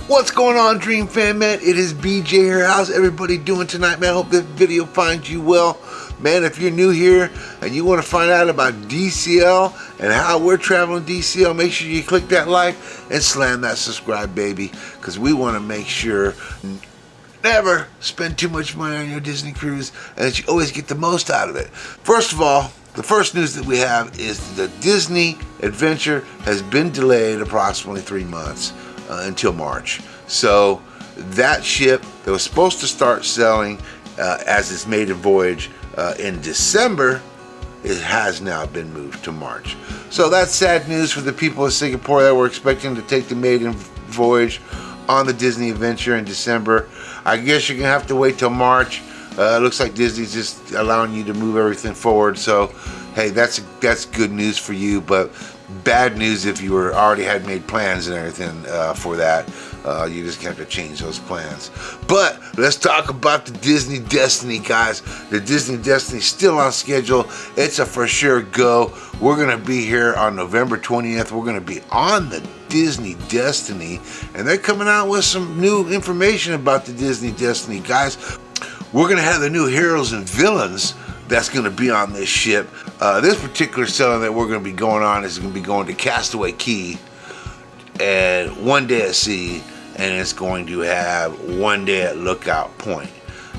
What's going on, Dream Fan, man? It is BJ here. How's everybody doing tonight, man? Hope this video finds you well. Man, if you're new here and you want to find out about DCL and how we're traveling DCL, make sure you click that like and slam that subscribe, baby, because we want to make sure never spend too much money on your Disney cruise and that you always get the most out of it. First of all, the first news that we have is the Disney Adventure has been delayed approximately 3 months until March. So that ship that was supposed to start selling as its maiden voyage in December, it has now been moved to March. So that's sad news for the people of Singapore that were expecting to take the maiden voyage on the Disney Adventure in December. I guess you're gonna have to wait till March. It looks like Disney's just allowing you to move everything forward. So, hey, that's good news for you, but bad news if you already had made plans and everything for that. You just have to change those plans. But let's talk about the Disney Destiny, guys. The Disney Destiny is still on schedule. It's a for sure go. We're gonna be here on November 20th. We're gonna be on the Disney Destiny, and they're coming out with some new information about the Disney Destiny, guys. We're gonna have the new heroes and villains that's gonna be on this ship. This particular sailing that we're gonna be going on is gonna be going to Castaway Cay and 1 day at sea, and it's going to have 1 day at Lookout Point.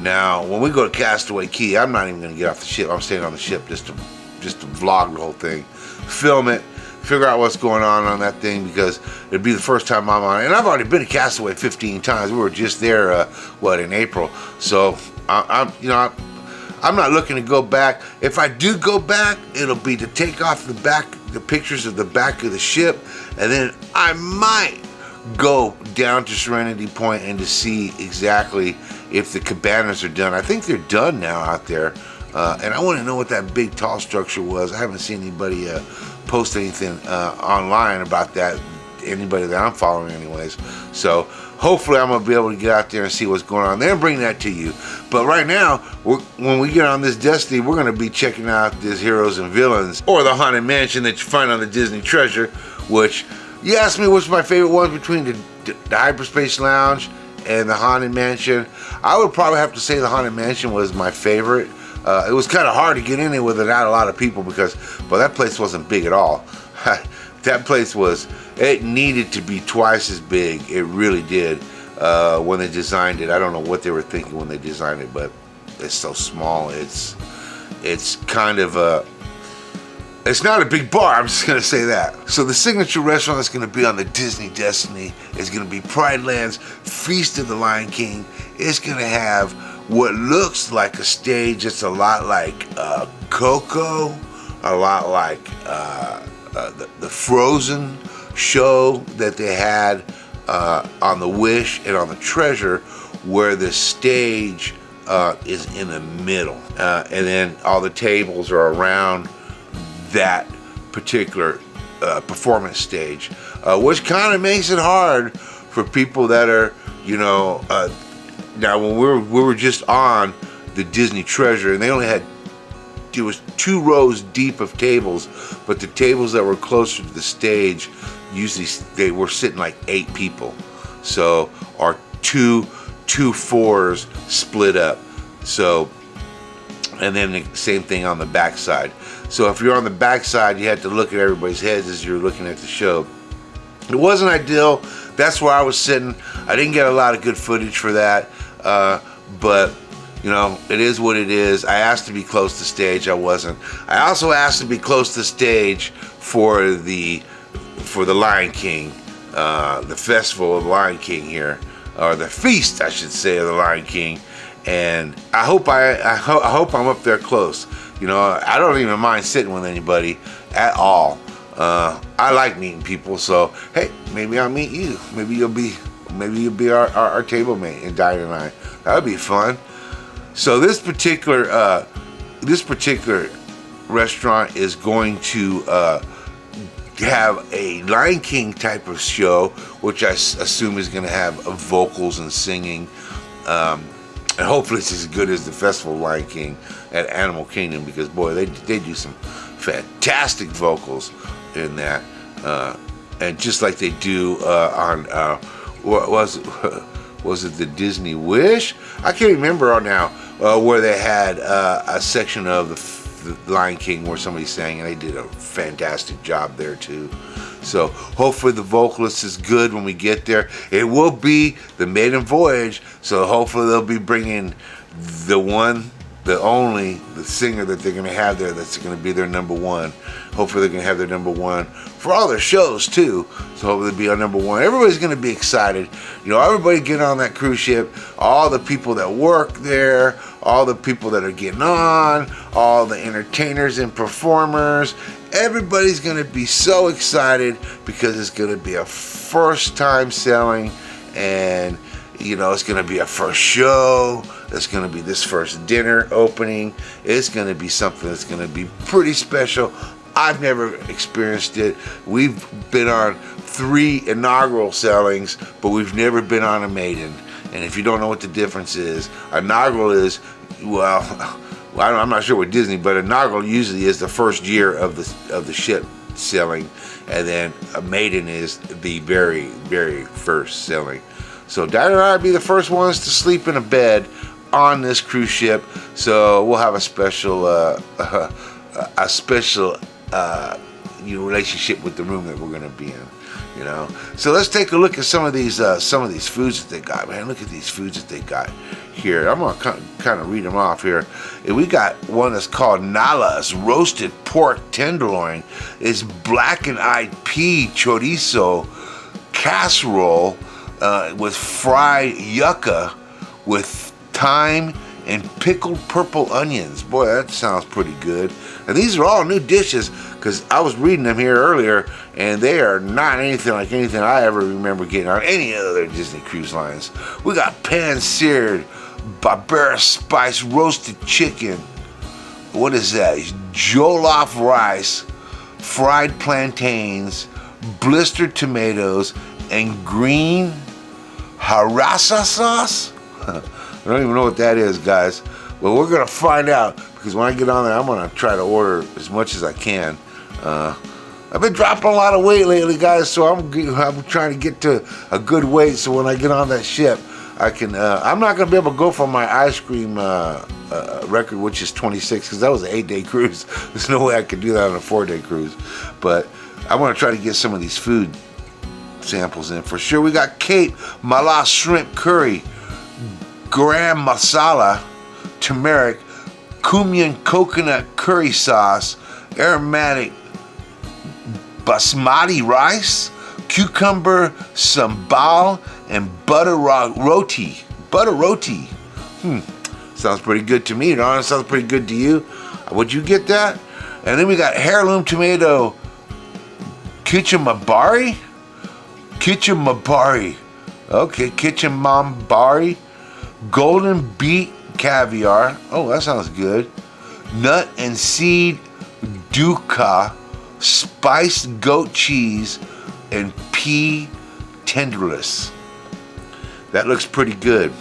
Now, when we go to Castaway Cay, I'm not even gonna get off the ship. I'm staying on the ship just to vlog the whole thing, film it, figure out what's going on that thing, because it'd be the first time I'm on it. And I've already been to Castaway 15 times. We were just there, in April. So I'm not looking to go back. If I do go back, it'll be to take off the pictures of the back of the ship, and then I might go down to Serenity Point and to see exactly if the cabanas are done. I think they're done now out there, and I want to know what that big tall structure was. I haven't seen anybody post anything online about that, anybody that I'm following anyways. So hopefully I'm gonna be able to get out there and see what's going on there and bring that to you. But right now, when we get on this Destiny, we're gonna be checking out this heroes and villains, or the Haunted Mansion that you find on the Disney Treasure, which you asked me what's my favorite one between the Hyperspace Lounge and the Haunted Mansion. I would probably have to say the Haunted Mansion was my favorite. It was kind of hard to get in there without a lot of people because, well, that place wasn't big at all. That place it needed to be twice as big. It really did when they designed it. I don't know what they were thinking when they designed it, but it's so small. It's kind of it's not a big bar, I'm just gonna say that. So the signature restaurant that's gonna be on the Disney Destiny is gonna be Pride Land's Feast of the Lion King. It's gonna have what looks like a stage. It's a lot like Coco, a lot like the Frozen show that they had on the Wish and on the Treasure, where the stage is in the middle, and then all the tables are around that particular performance stage, which kind of makes it hard for people that are, now when we were just on the Disney Treasure, and they only had, it was 2 rows deep of tables, but the tables that were closer to the stage, usually they were sitting like 8 people. So, or two fours split up. So, and then the same thing on the back side. So if you're on the back side, you had to look at everybody's heads as you're looking at the show. It wasn't ideal. That's where I was sitting. I didn't get a lot of good footage for that, but it is what it is. I asked to be close to stage. I wasn't. I also asked to be close to stage for the Lion King, the festival of the Lion King here, or the feast, I should say, of the Lion King. And I hope I'm up there close. I don't even mind sitting with anybody at all. I like meeting people, so hey, maybe I'll meet you. Maybe you'll be our table mate and Diane and I. That would be fun. So this particular restaurant is going to have a Lion King type of show, which I assume is going to have vocals and singing. And hopefully it's as good as the Festival of Lion King at Animal Kingdom, because boy, they do some fantastic vocals in that, and just like they do on was it the Disney Wish? I can't remember now where they had a section of the Lion King where somebody sang, and they did a fantastic job there too. So hopefully the vocalist is good when we get there. It will be the Maiden Voyage, so hopefully they'll be bringing the one, the only, the singer that they're going to have there that's going to be their number one. Hopefully they're going to have their number one for all their shows too. So hopefully they'll be on number one. Everybody's going to be excited. You know, everybody getting on that cruise ship, all the people that work there, all the people that are getting on, all the entertainers and performers. Everybody's going to be so excited because it's going to be a first time selling, and you know, it's going to be a first show. It's going to be this first dinner opening. It's going to be something that's going to be pretty special. I've never experienced it. We've been on 3 inaugural sailings, but we've never been on a maiden. And if you don't know what the difference is, inaugural is, well, I'm not sure what Disney, but inaugural usually is the first year of the ship sailing, and then a maiden is the very, very first sailing. So Diana and I will be the first ones to sleep in a bed on this cruise ship. So we'll have a special, relationship with the room that we're going to be in. You know. So let's take a look at some of these foods that they got. Man, look at these foods that they got here. I'm gonna kind of read them off here. And we got one that's called Nala's roasted pork tenderloin. It's blackened-eyed pea chorizo casserole with fried yucca with thyme and pickled purple onions. Boy, that sounds pretty good. And these are all new dishes, because I was reading them here earlier, and they are not anything like anything I ever remember getting on any other Disney cruise lines. We got pan-seared Barbera spice roasted chicken. What is that? Jollof rice, fried plantains, blistered tomatoes, and green harissa sauce? I don't even know what that is, guys. Well, we're going to find out, because when I get on there, I'm going to try to order as much as I can. I've been dropping a lot of weight lately, guys, so I'm trying to get to a good weight, so when I get on that ship, I can. I'm not going to be able to go for my ice cream record, which is 26, because that was an 8-day cruise. There's no way I could do that on a 4-day cruise. But I want to try to get some of these food samples in for sure. We got Cape Mala shrimp curry, garam masala, turmeric, cumin coconut curry sauce, aromatic basmati rice, cucumber sambal, and butter roti. Butter roti. Sounds pretty good to me. It honestly sounds pretty good to you. Would you get that? And then we got heirloom tomato kitchamabari. Okay, kitchamabari. Golden beet caviar. Oh, that sounds good. Nut and seed dukkha, spiced goat cheese, and pea tenderless. That looks pretty good.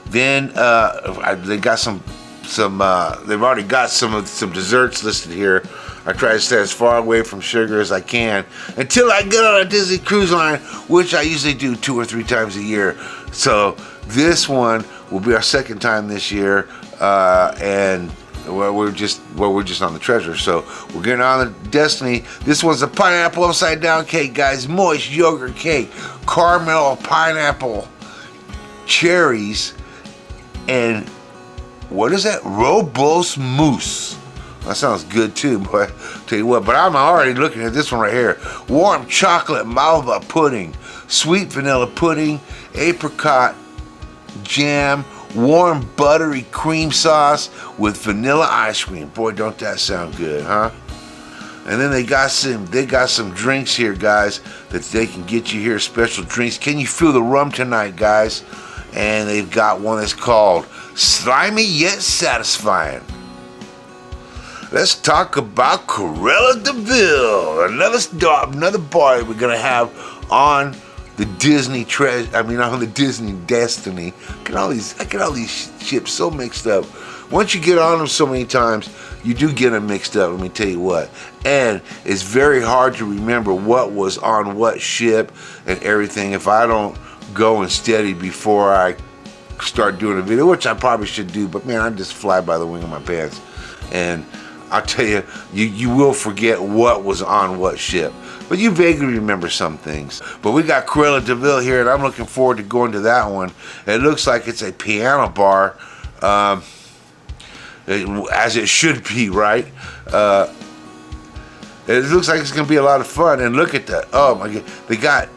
Then they got some. They've already got some desserts listed here. I try to stay as far away from sugar as I can until I get on a Disney cruise line, which I usually do 2 or 3 times a year. So this one will be our second time this year, and we're just on the Treasure. So we're getting on the Destiny. This one's a pineapple upside down cake, guys. Moist yogurt cake, caramel pineapple, cherries, and what is that? Robust mousse. That sounds good too, boy. Tell you what, but I'm already looking at this one right here. Warm chocolate malva pudding, sweet vanilla pudding, apricot jam, warm buttery cream sauce with vanilla ice cream. Boy, don't that sound good, huh? And then they got some drinks here, guys, that they can get you here, special drinks. Can you feel the rum tonight, guys? And they've got one that's called Slimy Yet Satisfying. Let's talk about Cruella de Vil, another boy we're gonna have on the the Disney treasure. I mean, on the Disney Destiny. I get all these ships so mixed up. Once you get on them so many times, you do get them mixed up. Let me tell you what. And it's very hard to remember what was on what ship and everything if I don't go and study before I start doing a video, which I probably should do. But man, I just fly by the wing of my pants. And I'll tell you, you will forget what was on what ship. But you vaguely remember some things. But we got Cruella de Vil here, and I'm looking forward to going to that one. It looks like it's a piano bar, as it should be, right? It looks like it's going to be a lot of fun. And look at that. Oh, my God.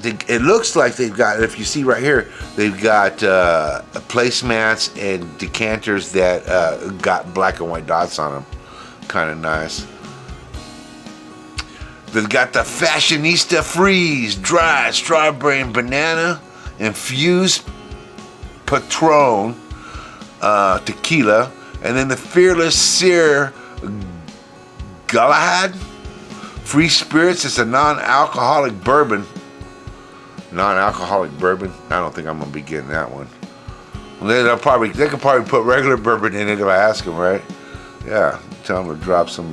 It looks like they've got, if you see right here, they've got placemats and decanters that got black and white dots on them. Kind of nice. They've got the Fashionista Freeze Dry Strawberry and Banana Infused Patron Tequila, and then the Fearless Sir Galahad Free Spirits. It's a non-alcoholic bourbon. Non-alcoholic bourbon. I don't think I'm gonna be getting that one. Well, they could probably put regular bourbon in it if I ask them, right? Yeah, tell them to drop some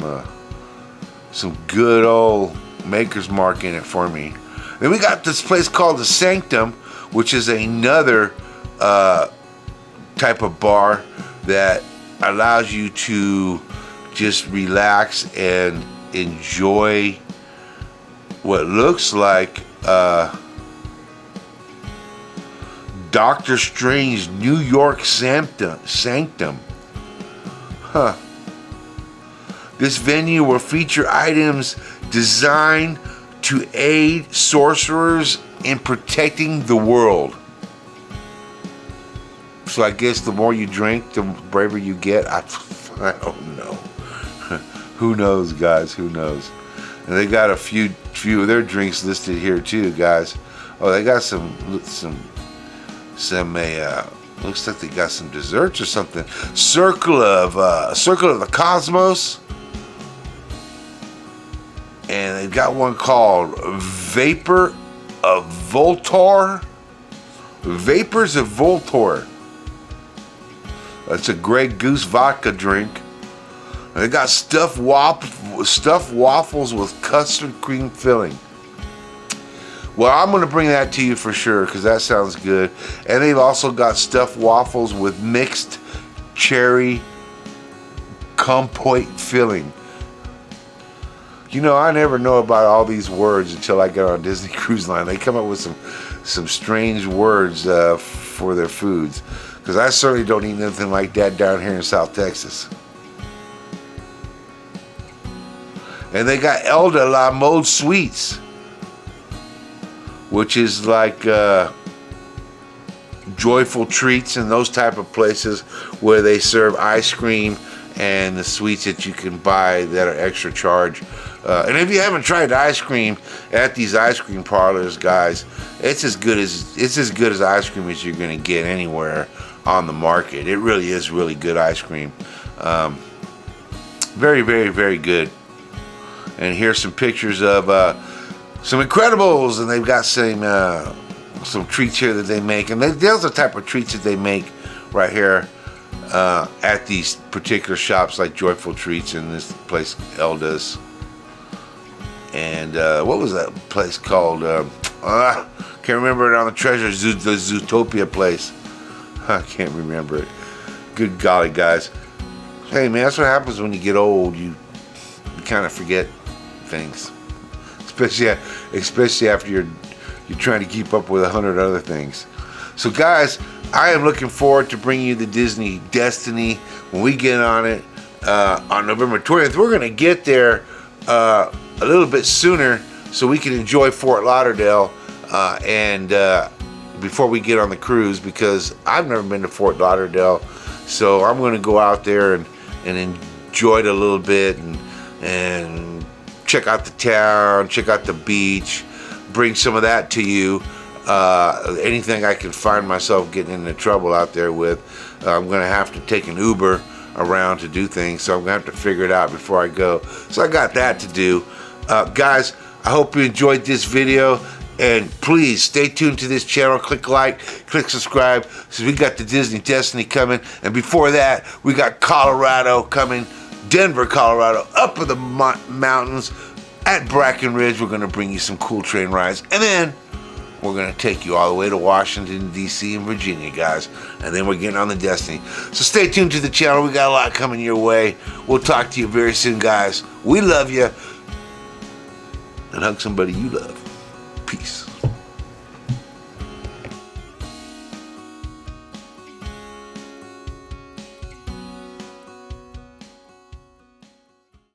good old Maker's Mark in it for me. Then we got this place called the Sanctum, which is another type of bar that allows you to just relax and enjoy what looks like Doctor Strange New York Sanctum. Huh. This venue will feature items designed to aid sorcerers in protecting the world. So I guess the more you drink, the braver you get. I don't know. Who knows, guys? Who knows? And they got a few of their drinks listed here too, guys. Oh, they got some. Looks like they got some desserts or something. Circle of the Cosmos. And they've got one called Vapor of Voltor. Vapors of Voltor. That's a Grey Goose vodka drink. And they got stuffed waffles with custard cream filling. Well, I'm going to bring that to you for sure because that sounds good. And they've also got stuffed waffles with mixed cherry compote filling. You know, I never know about all these words until I get on Disney Cruise Line. They come up with some strange words for their foods. Because I certainly don't eat anything like that down here in South Texas. And they got El de la Mode Sweets, which is like Joyful Treats and those type of places where they serve ice cream and the sweets that you can buy that are extra charge. And if you haven't tried ice cream at these ice cream parlors, guys, it's as good as ice cream as you're going to get anywhere on the market. It really is really good ice cream. Very, very, very good. And here's some pictures of some Incredibles, and they've got some treats here that they make. And those are the type of treats that they make right here at these particular shops like Joyful Treats and this place Elda's. And what was that place called? Can't remember it on the the Zootopia place. I can't remember it. Good golly, guys. Hey, man, that's what happens when you get old. You kind of forget things, especially after you're trying to keep up with 100 other things. So, guys, I am looking forward to bringing you the Disney Destiny when we get on it on November 20th. We're going to get there a little bit sooner so we can enjoy Fort Lauderdale and before we get on the cruise, because I've never been to Fort Lauderdale. So I'm going to go out there and enjoy it a little bit and check out the town, check out the beach, bring some of that to you. Anything I can find myself getting into trouble out there with, I'm going to have to take an Uber around to do things. So I'm going to have to figure it out before I go. So I got that to do. Guys, I hope you enjoyed this video. And please stay tuned to this channel. Click like, click subscribe. So we got the Disney Destiny coming. And before that, we got Colorado coming. Denver, Colorado, up in the mountains at Breckenridge. We're going to bring you some cool train rides. And then we're going to take you all the way to Washington, D.C. and Virginia, guys. And then we're getting on the Destiny. So stay tuned to the channel. We got a lot coming your way. We'll talk to you very soon, guys. We love you. And hug somebody you love. Peace.